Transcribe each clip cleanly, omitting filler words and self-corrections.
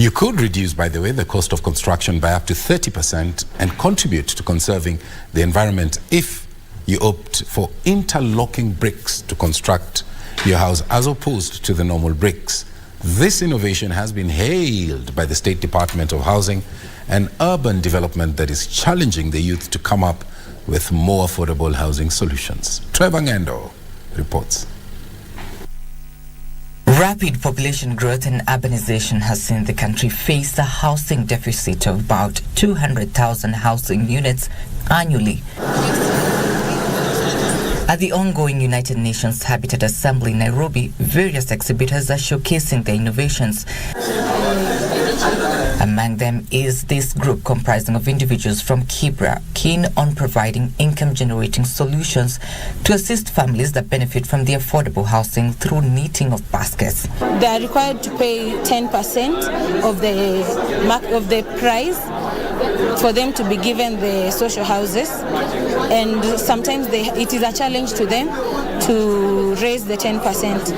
You could reduce, by the way, the cost of construction by up to 30% and contribute to conserving the environment if you opt for interlocking bricks to construct your house as opposed to the normal bricks. This innovation has been hailed by the State Department of Housing and Urban Development that is challenging the youth to come up with more affordable housing solutions. Trevor Ngendo reports. Rapid population growth and urbanization has seen the country face a housing deficit of about 200,000 housing units annually. At the ongoing United Nations Habitat Assembly in Nairobi, various exhibitors are showcasing their innovations. Among them is this group comprising of individuals from Kibra, keen on providing income-generating solutions to assist families that benefit from the affordable housing through knitting of baskets. They are required to pay 10% of the price for them to be given the social houses, and sometimes it is a challenge to them to raise the 10%.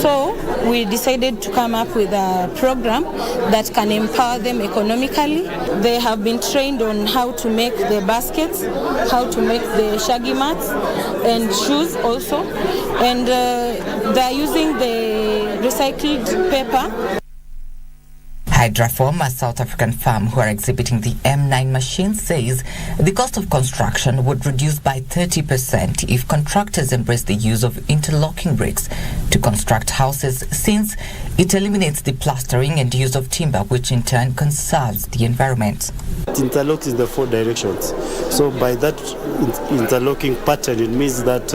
So we decided to come up with a program that can empower them economically. They have been trained on how to make the baskets, how to make the shaggy mats and shoes also, and they are using the recycled paper. Hydraform, a South African firm who are exhibiting the M9 machine, says the cost of construction would reduce by 30% if contractors embrace the use of interlocking bricks to construct houses, since it eliminates the plastering and use of timber, which in turn conserves the environment. It interlocks in the 4 directions. So by that interlocking pattern, it means that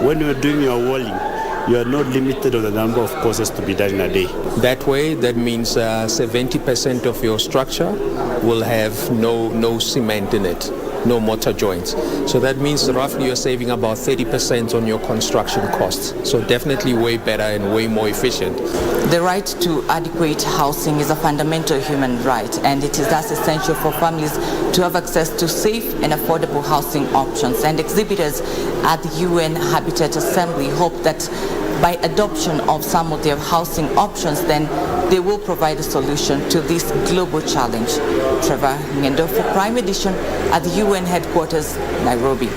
when you're doing your walling, you are not limited on the number of courses to be done in a day. That way, that means 70% of your structure will have no cement in it, no mortar joints. So that means roughly you're saving about 30% on your construction costs. So definitely way better and way more efficient. The right to adequate housing is a fundamental human right, and it is thus essential for families to have access to safe and affordable housing options. And exhibitors at the UN Habitat Assembly hope that by adoption of some of their housing options, then they will provide a solution to this global challenge. Trevor Ngendo for Prime Edition at the UN headquarters, Nairobi.